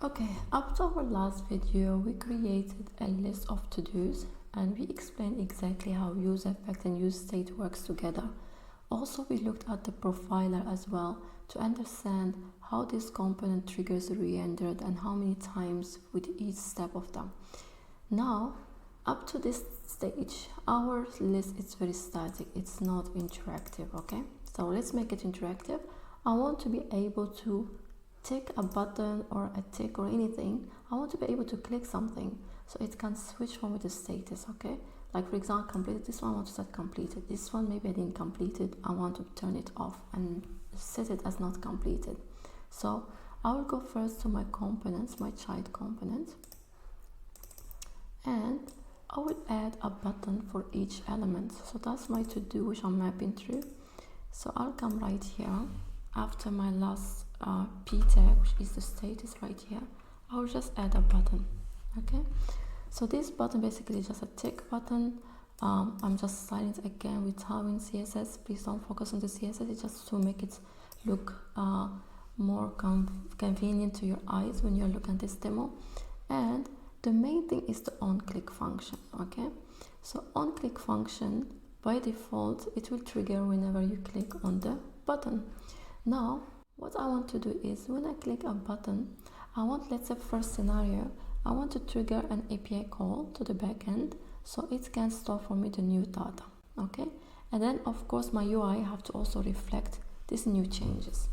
Okay, up to our last video, we created a list of to-dos and we explained exactly how useEffect and useState works together. Also, we looked at the profiler as well to understand how this component triggers re-rendered and how many times with each step of them. Now, up to this stage, our list is very static, it's not interactive, okay? So let's make it interactive. I want to be able to tick a button or a tick or anything. I want to be able to click something so it can switch from with the status, okay? Like for example, completed this one, I want to set completed. This one, maybe I didn't complete it, I want to turn it off and set it as not completed. So I will go first to my components, my child component, and I will add a button for each element. So that's my to-do which I'm mapping through. So I'll come right here after my last p tag, which is the status right here. I'll just add a button, okay? So this button basically is just a tick button. I'm just styling it again with Tailwind CSS. Please don't focus on the CSS, it's just to make it look more convenient to your eyes when you're looking at this demo. And the main thing is the on-click function, okay? So on-click function, by default, it will trigger whenever you click on the button. Now, what I want to do is when I click a button, I want, let's say first scenario, I want to trigger an API call to the backend so it can store for me the new data, okay? And then of course my UI have to also reflect these new changes.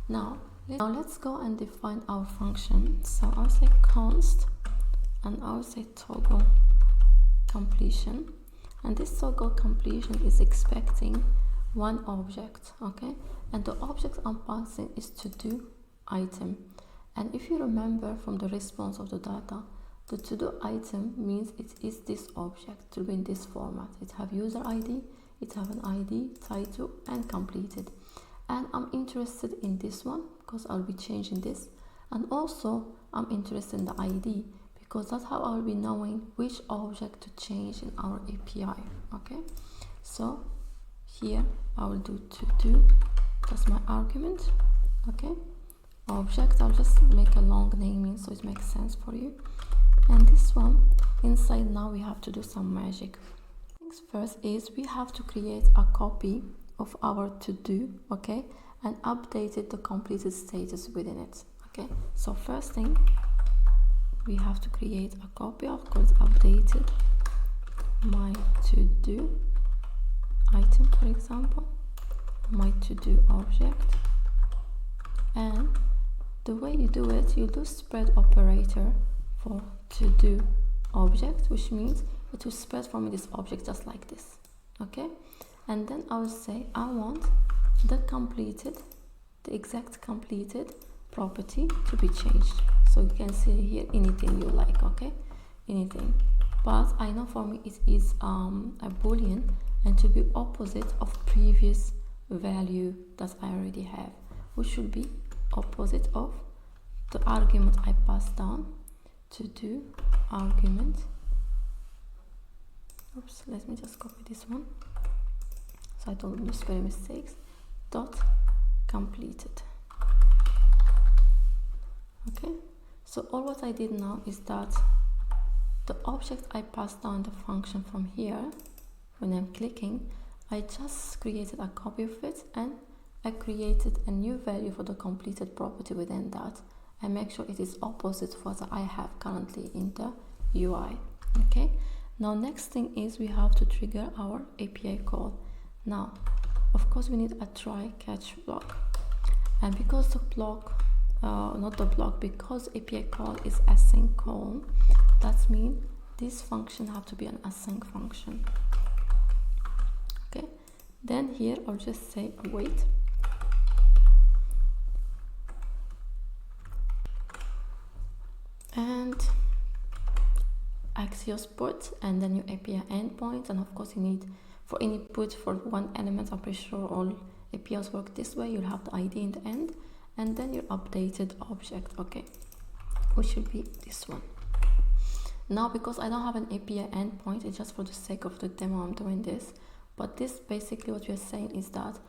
Now let's go and define our function. So I'll say const and I'll say toggle completion, and this toggle completion is expecting one object, okay? And the object I'm passing is to-do item. And if you remember from the response of the data, the to-do item means it is this object to be in this format. It have user ID, it have an ID, title, and completed. And I'm interested in this one because I'll be changing this. And also I'm interested in the ID because that's how I'll be knowing which object to change in our API, okay? So here I will do to-do, that's my argument, okay? Object, I'll just make a long naming so it makes sense for you. And this one, inside now we have to do some magic. Things first is we have to create a copy of our to-do, okay? And update it the completed status within it, okay? So first thing, we have to create a copy, of course, updated my to-do item, for example, my to-do object. And the way you do it, you do spread operator for to-do object, which means it will spread from this object just like this, okay? And then I will say I want the completed, the exact completed property to be changed. So you can see here anything you like, okay? Anything. But I know for me it is a boolean and to be opposite of previous value that I already have, which should be opposite of the argument I passed down to do argument. Oops, let me just copy this one so I don't do spelling mistakes. Dot completed. Okay, so all what I did now is that the object I passed down the function from here, when I'm clicking, I just created a copy of it and I created a new value for the completed property within that and make sure it is opposite for what I have currently in the UI, okay? Now next thing is we have to trigger our API call. Now, of course we need a try catch block, and because the block, because API call is async call, that means this function have to be an async function, okay? Then here I'll just say await, and Axios put, and then your API endpoint, and of course you need for any put for one element. I'm pretty sure all APIs work this way. You'll have the ID in the end, and then your updated object, okay, which should be this one. Now because I don't have an API endpoint, it's just for the sake of the demo I'm doing this, but this basically what we're saying is that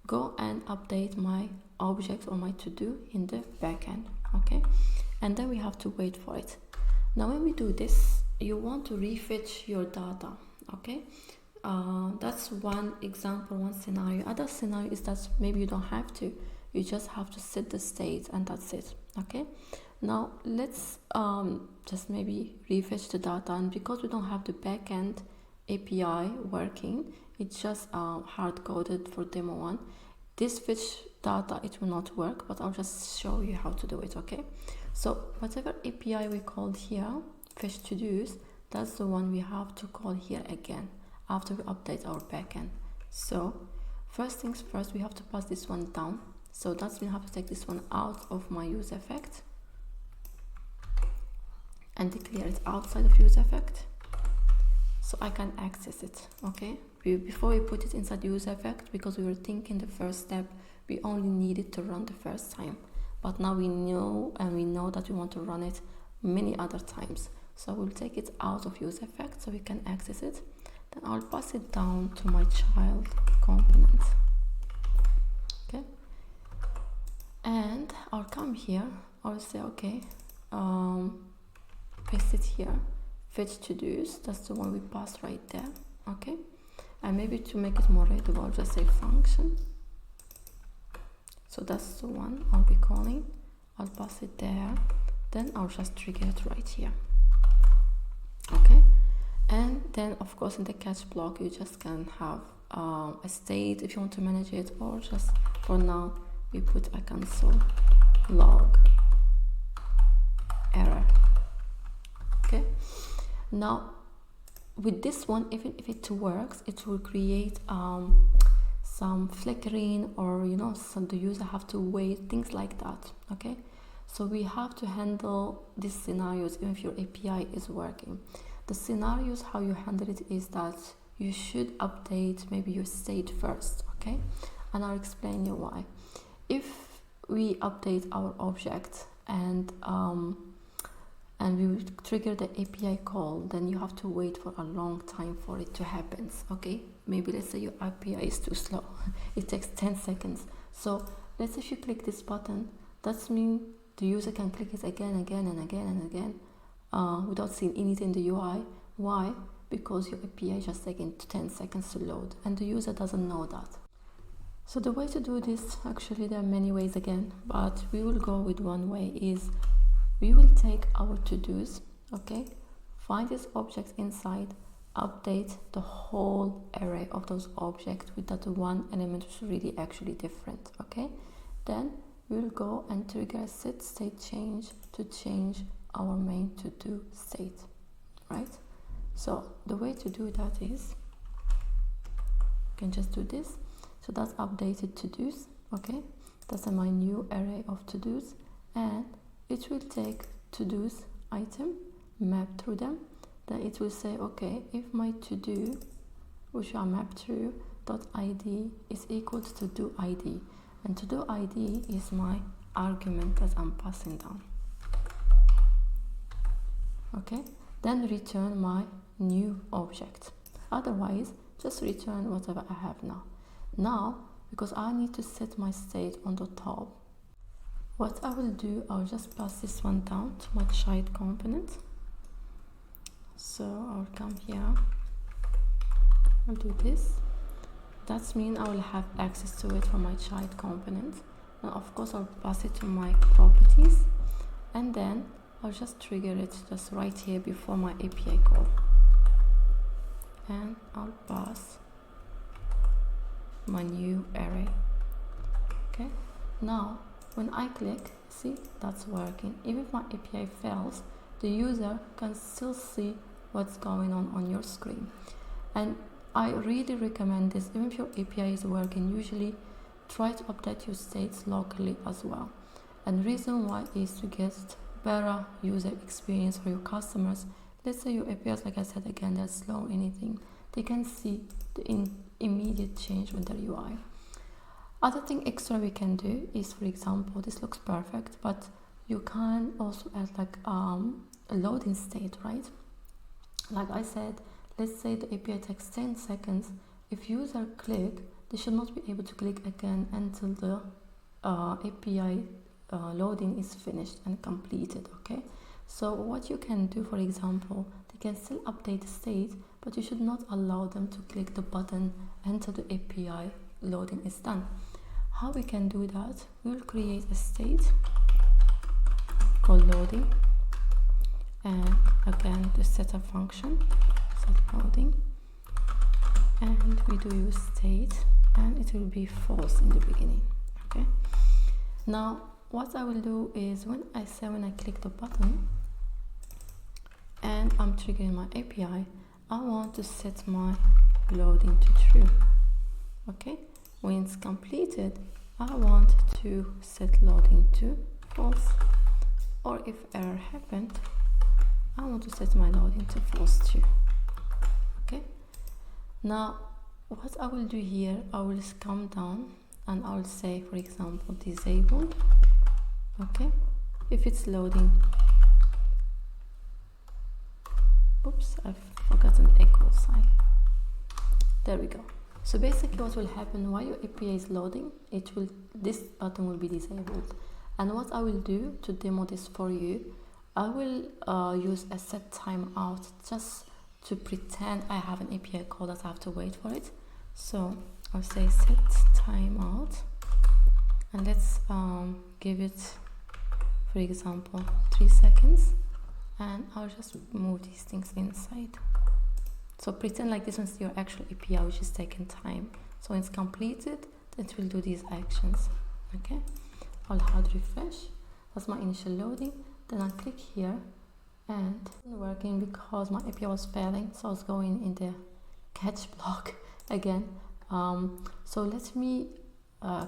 go and update my object or my to-do in the backend, okay? and then we have to wait for it. Now when we do this, you want to refetch your data, okay? That's one example, one scenario. Other scenario is that maybe you don't have to, you just have to set the state and that's it, okay? Now let's just maybe refetch the data, and because we don't have the backend API working, it's just hard-coded for demo 1. This fetch data, it will not work, but I'll just show you how to do it, okay? So whatever API we called here, fetch to-dos, that's the one we have to call here again after we update our backend. So first things first, we have to pass this one down. So that's we have to take this one out of my useEffect and declare it outside of useEffect so I can access it, okay? Before we put it inside useEffect, because we were thinking the first step, we only need it to run the first time. But now we know that we want to run it many other times. So we'll take it out of useEffect so we can access it. Then I'll pass it down to my child component, okay? And I'll come here, I'll say, okay, paste it here, fetch to-dos, that's the one we passed right there, okay? And maybe to make it more readable, I'll just say function. So that's the one I'll be calling. I'll pass it there, then I'll just trigger it right here, okay? And then of course in the catch block you just can have a state if you want to manage it, or just for now we put a console log error, okay? Now with this one, even if it works, it will create some flickering, or you know, some the user have to wait, things like that, okay? So we have to handle these scenarios even if your API is working. The scenarios, how you handle it is that you should update maybe your state first, okay? And I'll explain you why. If we update our object and we trigger the API call, then you have to wait for a long time for it to happen, okay? Maybe let's say your API is too slow. It takes 10 seconds. So let's say if you click this button, that means the user can click it again and again without seeing anything in the UI. Why? Because your API just taking 10 seconds to load, and the user doesn't know that. So the way to do this, actually there are many ways again, but we will go with one way, is we will take our to-dos, okay, find this object inside, update the whole array of those objects with that one element which is really actually different, okay? Then we'll go and trigger a set state change to change our main to-do state, right? So the way to do that is, you can just do this. So that's updated to-dos, okay? That's my new array of to-dos, and it will take to-dos item, map through them. Then it will say, okay, if my to-do, which are mapped through .id, is equal to do ID, and to do ID is my argument that I'm passing down. Okay, then return my new object. Otherwise, just return whatever I have now. Now, because I need to set my state on the top, what I will do, I'll just pass this one down to my child component. So I'll come here, I'll do this. That means I will have access to it from my child component. And of course I'll pass it to my properties, and then I'll just trigger it just right here before my API call. And I'll pass my new array. Okay, now when I click, see, that's working. Even if my API fails, the user can still see what's going on your screen. And I really recommend this. Even if your API is working, usually try to update your states locally as well. And the reason why is to get better user experience for your customers. Let's say your APIs, like I said again, they're slow, anything, they can see the immediate change with their UI. Other thing extra we can do is, for example, this looks perfect, but you can also add like a loading state, right? Like I said, let's say the API takes 10 seconds. If user click, they should not be able to click again until the API loading is finished and completed. Okay, so what you can do, for example, they can still update the state, but you should not allow them to click the button enter the API loading is done. How we can do that? We will create a state called loading, and again the setup function set loading, and we do use state, and it will be false in the beginning. Okay, now what I will do is when I click the button and I'm triggering my API, I want to set my loading to true. Okay, when it's completed, I want to set loading to false, or if error happened, I want to set my loading to false too. Okay, now what I will do here, I will come down and I will say, for example, disabled. Okay, if it's loading, oops, I've forgotten equal sign. There we go. So basically what will happen while your API is loading, this button will be disabled. And what I will do to demo this for you, I will use a set timeout just to pretend I have an API call that I have to wait for it. So I'll say set timeout, and let's give it, for example, 3 seconds, and I'll just move these things inside. So pretend like this one's your actual API, which is taking time. So when it's completed, it will do these actions. Okay, I'll hard refresh. That's my initial loading. Then I'll click here, and it's not working because my API was failing. So I was going in the catch block again. So let me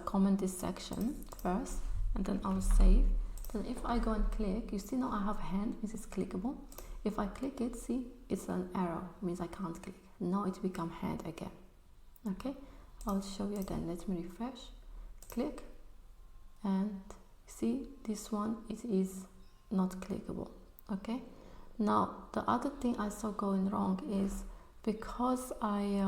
comment this section first, and then I'll save. Then if I go and click, you see now I have a hand, means it's clickable. If I click it, see, it's an arrow, means I can't click. Now it become hand again. Okay, I'll show you again. Let me refresh, click, and see this one, it is not clickable. Okay, now the other thing I saw going wrong is because I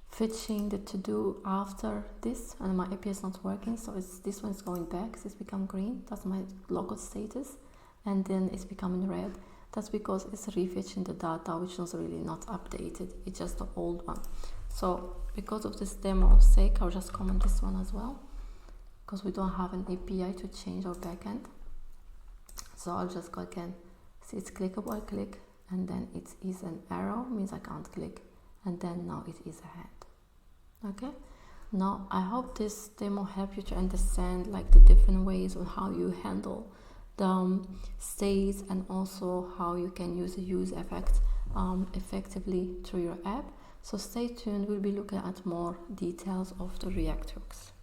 fetching the to do after this, and my API is not working, so this one is going back, so it's become green. That's my local status, and then it's becoming red. That's because it's refetching the data, which is really not updated. It's just the old one. So because of this demo sake, I'll just comment this one as well, because we don't have an API to change our backend. So I'll just go again. See, it's clickable. I click, and then it is an arrow, means I can't click, and then now it is a hand. Okay, now I hope this demo helped you to understand like the different ways on how you handle the states, and also how you can use the useEffect effectively through your app. So stay tuned, we'll be looking at more details of the React hooks.